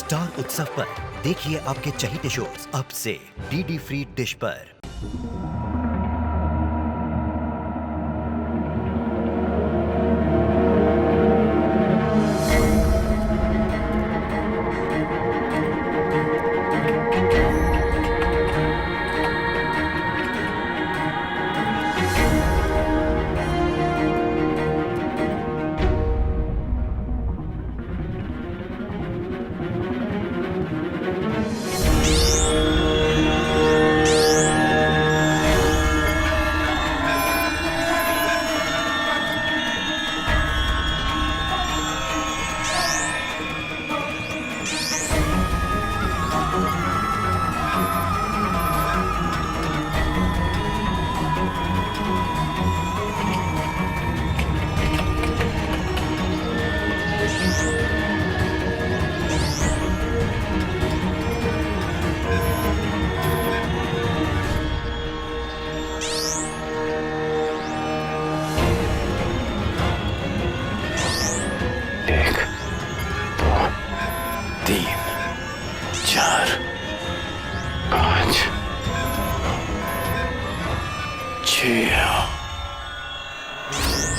Star उत्सव पर देखिए आपके चहीते शोज अब से डीडी फ्री डिश पर।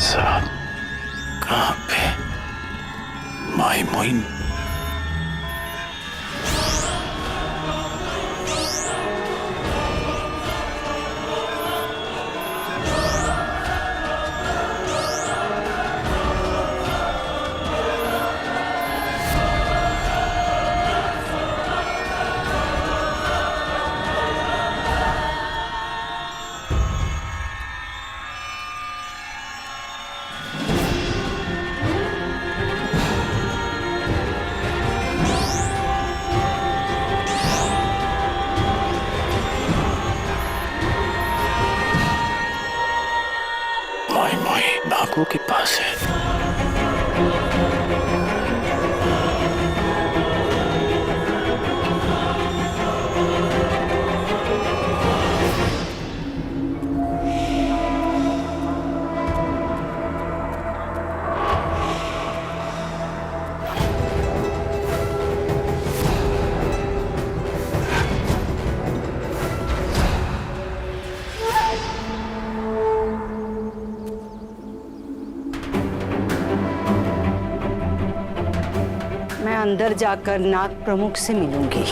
साहब कहाँ पे माई मोइन? नागों के पास है। मैं अंदर जाकर नाग प्रमुख से मिलूंगी।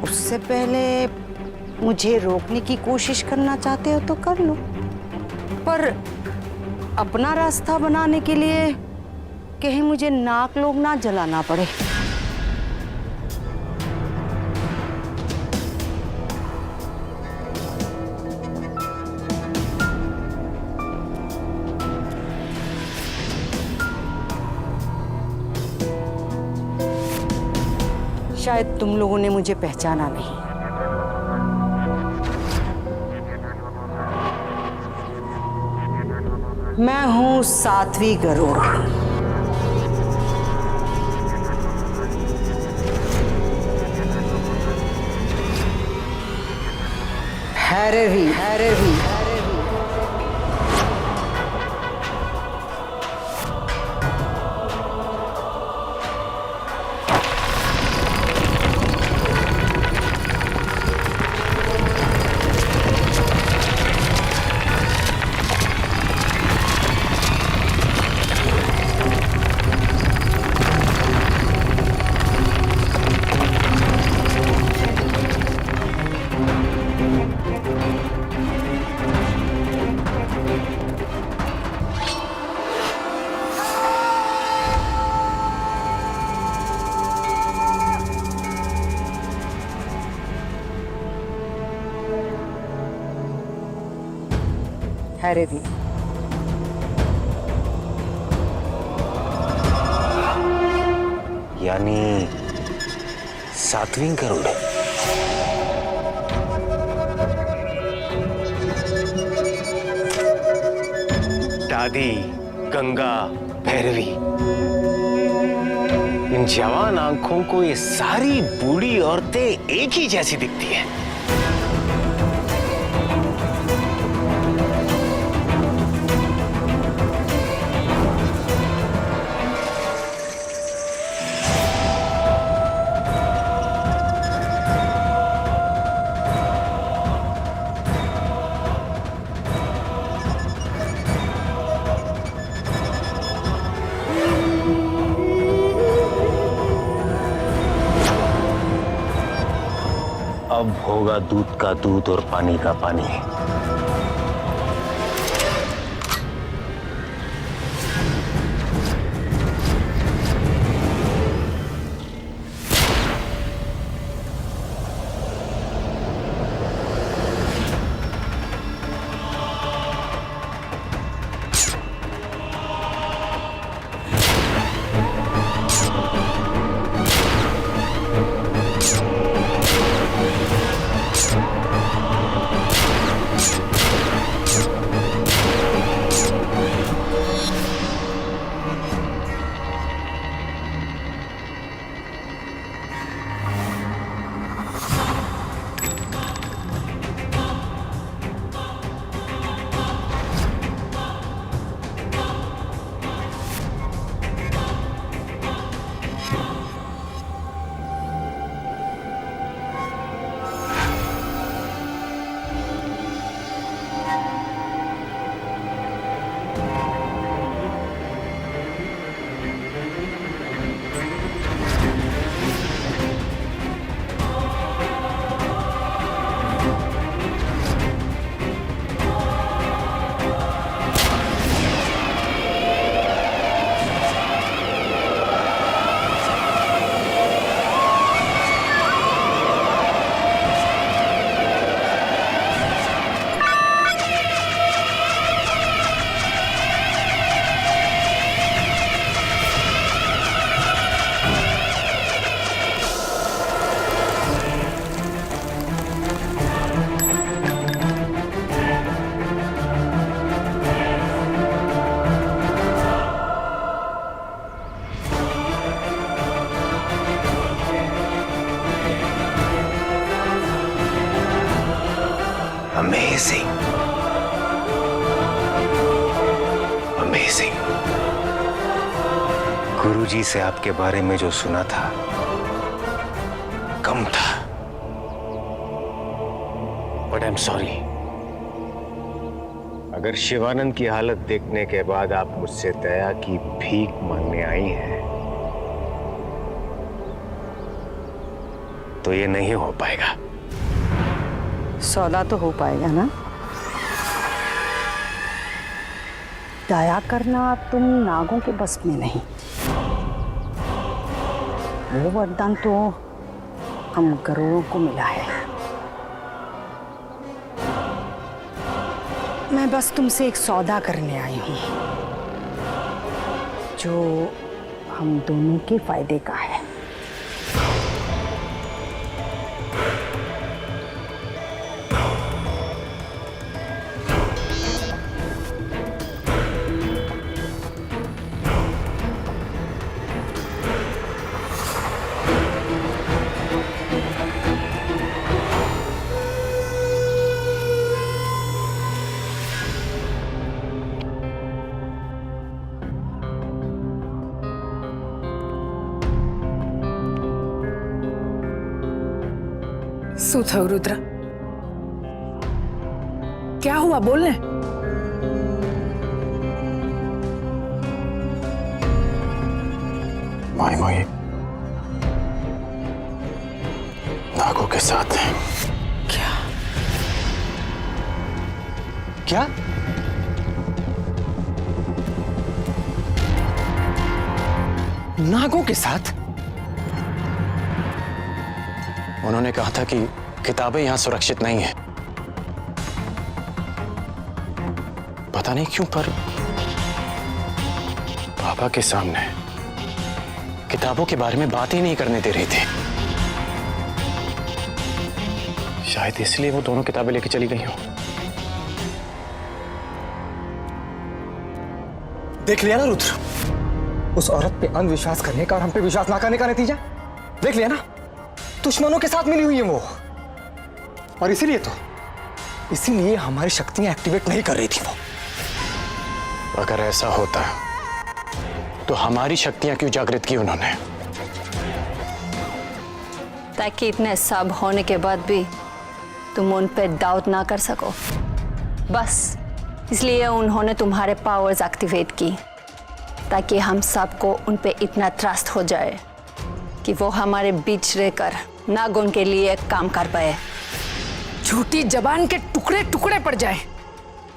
उससे पहले मुझे रोकने की कोशिश करना चाहते हो तो कर लो, पर अपना रास्ता बनाने के लिए कहीं मुझे नाग लोग ना जलाना पड़े। शायद तुम लोगों ने मुझे पहचाना नहीं। मैं हूं सात्विक गरुड़। भैरवी भैरवी भैरवी। यानी सात्विक गरुड़। दादी गंगा भैरवी, इन जवान आंखों को ये सारी बूढ़ी औरतें एक ही जैसी दिखती हैं। अब होगा दूध का दूध और पानी का पानी। Amazing. Amazing. गुरुजी से आपके बारे में जो सुना था कम था, बट आई एम सॉरी। अगर शिवानंद की हालत देखने के बाद आप मुझसे दया की भीख मांगने आई हैं तो ये नहीं हो पाएगा। सौदा तो हो पाएगा ना? दया करना तुम नागों के बस में नहीं। वो वरदान तो हम गरुड़ों को मिला है। मैं बस तुमसे एक सौदा करने आई हूं जो हम दोनों के फायदे का है। શું થયું રુદ્ર? क्या हुआ बोलने? माई माई नागों के साथ है। क्या? क्या? नागों के साथ? उन्होंने कहा था कि किताबें यहां सुरक्षित नहीं है। पता नहीं क्यों पर पापा के सामने किताबों के बारे में बात ही नहीं करने दे रही थी। शायद इसलिए वो दोनों किताबें लेके चली गई हो। देख लिया ना रुद्र, उस औरत पे अंधविश्वास करने का और हम पे विश्वास ना करने का नतीजा देख लिया ना। दुश्मनों के साथ मिली हुई है वो, और इसीलिए हमारी शक्तियां एक्टिवेट नहीं कर रही थी वो। अगर ऐसा होता तो हमारी शक्तियां क्यों जागृत की उन्होंने? ताकि इतने सब होने के बाद भी तुम उन पे डाउट ना कर सको। बस इसलिए उन्होंने तुम्हारे पावर्स एक्टिवेट की, ताकि हम सबको उन पे इतना ट्रस्ट हो जाए कि वो हमारे बीच रहकर नागों के लिए काम कर पाए। झूठी जबान के टुकड़े टुकड़े पड़ जाए।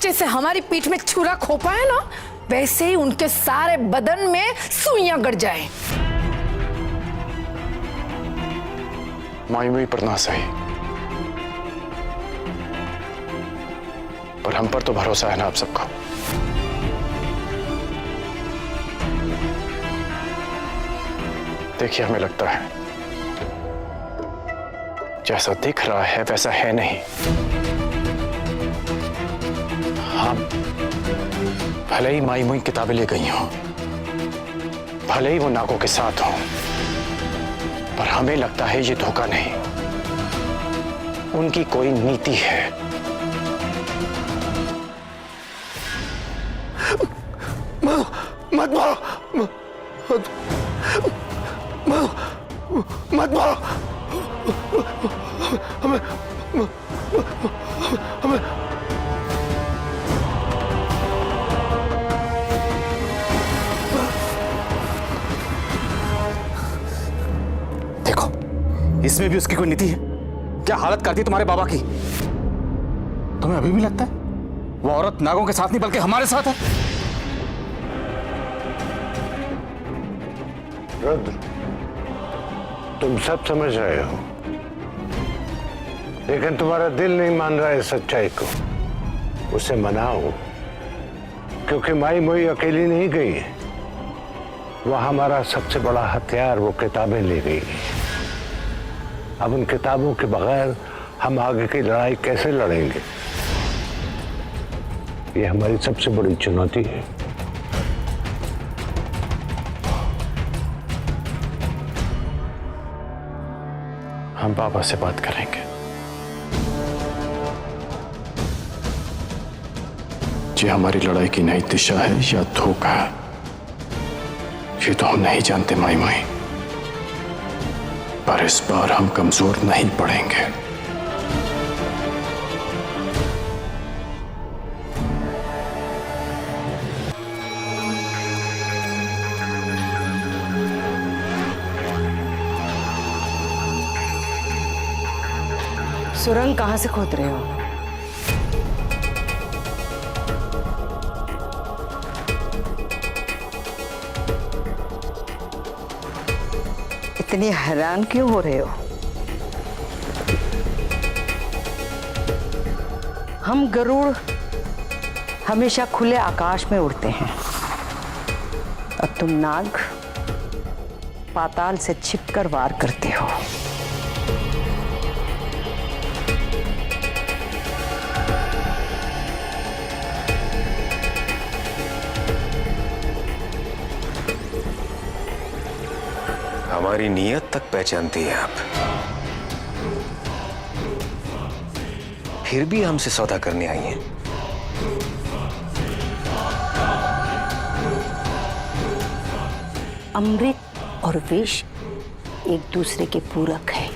जैसे हमारी पीठ में छुरा खोपा है ना, वैसे ही उनके सारे बदन में सुइयां गड़ जाए। माई मुई पर ना सही, पर हम पर तो भरोसा है ना आप सबका। देखिए, हमें लगता है जैसा दिख रहा है वैसा है नहीं। हम भले ही माई मुई किताबें ले गई हों, भले ही वो नागों के साथ हों, पर हमें लगता है ये धोखा नहीं, उनकी कोई नीति है। मत मारो, मत मारो, हमें देखो, इसमें भी उसकी कोई नीति है। क्या हालत करती है तुम्हारे बाबा की। तुम्हें अभी भी लगता है वो औरत नागों के साथ नहीं बल्कि हमारे साथ है। रुद्र, तुम सब समझ रहे हो, लेकिन तुम्हारा दिल नहीं मान रहा है सच्चाई को। उसे मनाओ, क्योंकि माई मोई अकेली नहीं गई है। वह हमारा सबसे बड़ा हथियार, वो किताबें ले गई। अब उन किताबों के बगैर हम आगे की लड़ाई कैसे लड़ेंगे? ये हमारी सबसे बड़ी चुनौती है। हम बाबा से बात करेंगे। ये हमारी लड़ाई की नई दिशा है या धोखा है, ये तो हम नहीं जानते माई माई, पर इस बार हम कमजोर नहीं पड़ेंगे। सुरंग कहां से खोद रहे हो? इतनी हैरान क्यों हो रहे हो? हम गरुड़ हमेशा खुले आकाश में उड़ते हैं और तुम नाग पाताल से छिपकर वार करते हो। हमारी नीयत तक पहचानती है आप, फिर भी हमसे सौदा करने आई हैं। अमृत और विष एक दूसरे के पूरक है।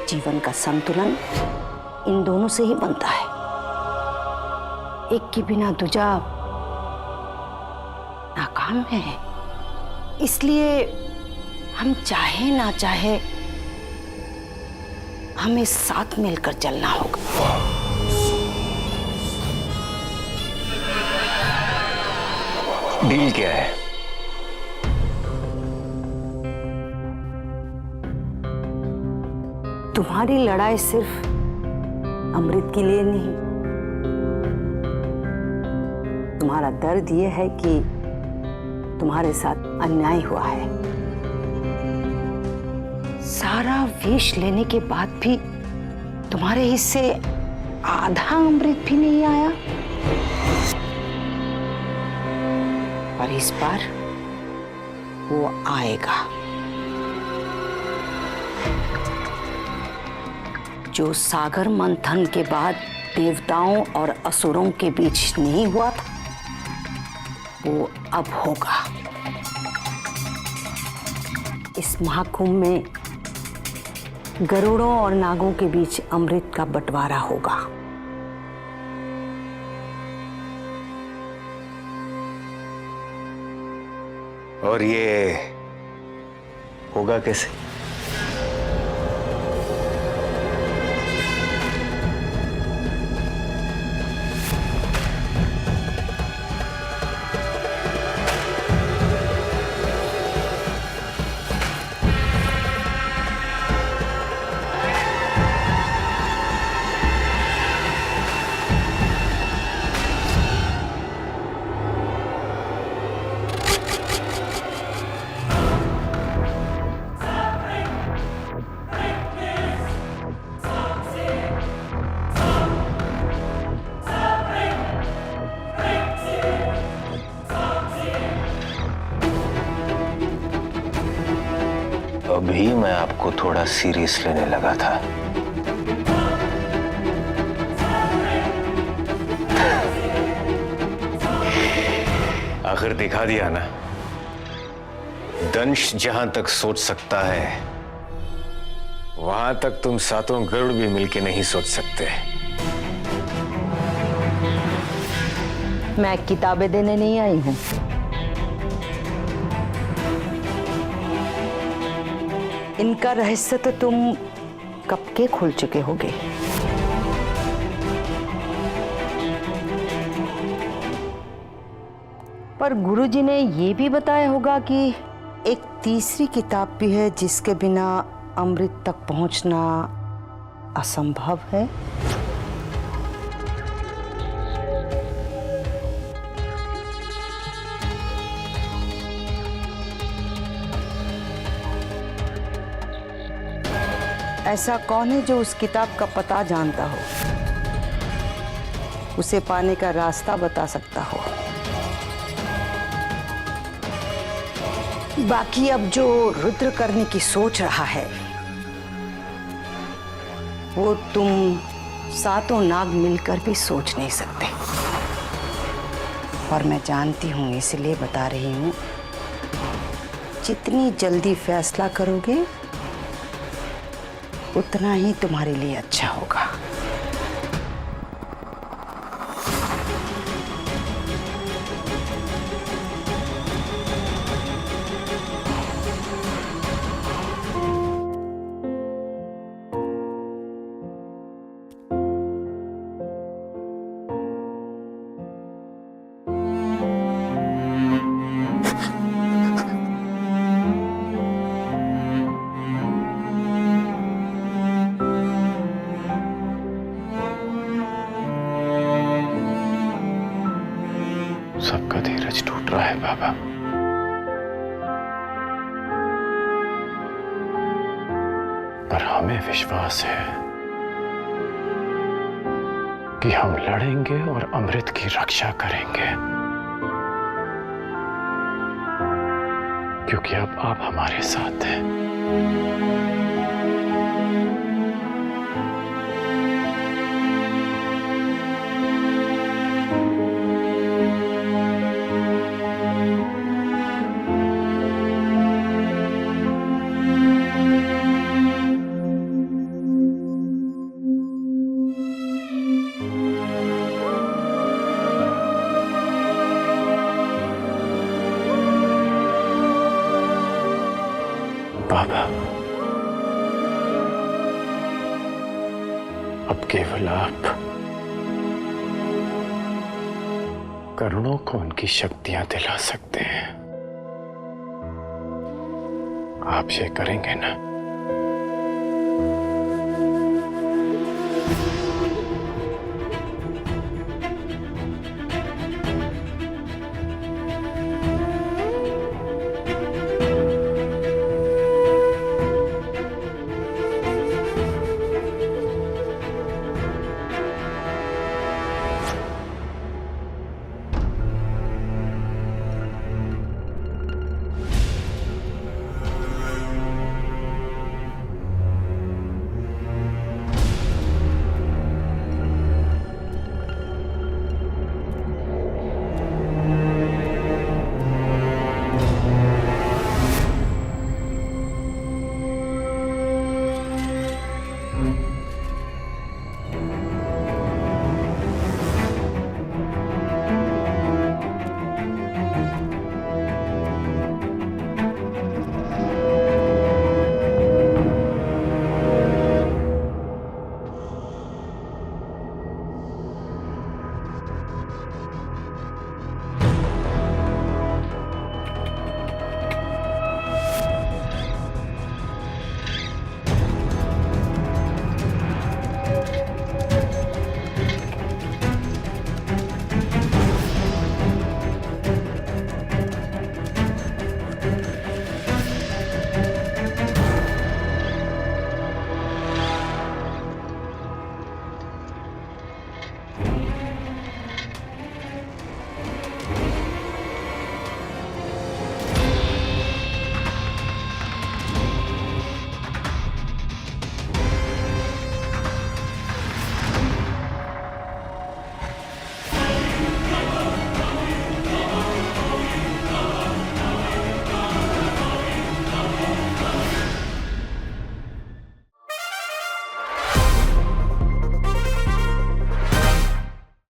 जीवन का संतुलन इन दोनों से ही बनता है। एक के बिना दूजा नाकाम है। इसलिए हम चाहे ना चाहे हमें साथ मिलकर चलना होगा। डील क्या है? तुम्हारी लड़ाई सिर्फ अमृत के लिए नहीं, तुम्हारा दर्द यह है कि तुम्हारे साथ अन्याय हुआ है। सारा विष लेने के बाद भी तुम्हारे हिस्से आधा अमृत भी नहीं आया। पर इस बार वो आएगा। जो सागर मंथन के बाद देवताओं और असुरों के बीच नहीं हुआ था, वो अब होगा। इस महाकुंभ में गरुड़ों और नागों के बीच अमृत का बंटवारा होगा। और ये होगा कैसे? अभी मैं आपको थोड़ा सीरियस लेने लगा था। आखिर दिखा दिया ना, दंश जहां तक सोच सकता है वहां तक तुम सातों गरुड़ भी मिलके नहीं सोच सकते। मैं किताबें देने नहीं आई हूं। इनका रहस्य तो तुम कब के खोल चुके होगे। पर गुरुजी ने ये भी बताया होगा कि एक तीसरी किताब भी है जिसके बिना अमृत तक पहुंचना असंभव है। ऐसा कौन है जो उस किताब का पता जानता हो, उसे पाने का रास्ता बता सकता हो। बाकी अब जो रुद्र करने की सोच रहा है वो तुम सातों नाग मिलकर भी सोच नहीं सकते। और मैं जानती हूं, इसलिए बता रही हूं, जितनी जल्दी फैसला करोगे उतना ही तुम्हारे लिए अच्छा होगा। सबका धीरज टूट रहा है बाबा। पर हमें विश्वास है कि हम लड़ेंगे और अमृत की रक्षा करेंगे, क्योंकि अब आप हमारे साथ हैं। बाबा, अब केवल आप करुणों को उनकी शक्तियां दिला सकते हैं। आप ये करेंगे ना?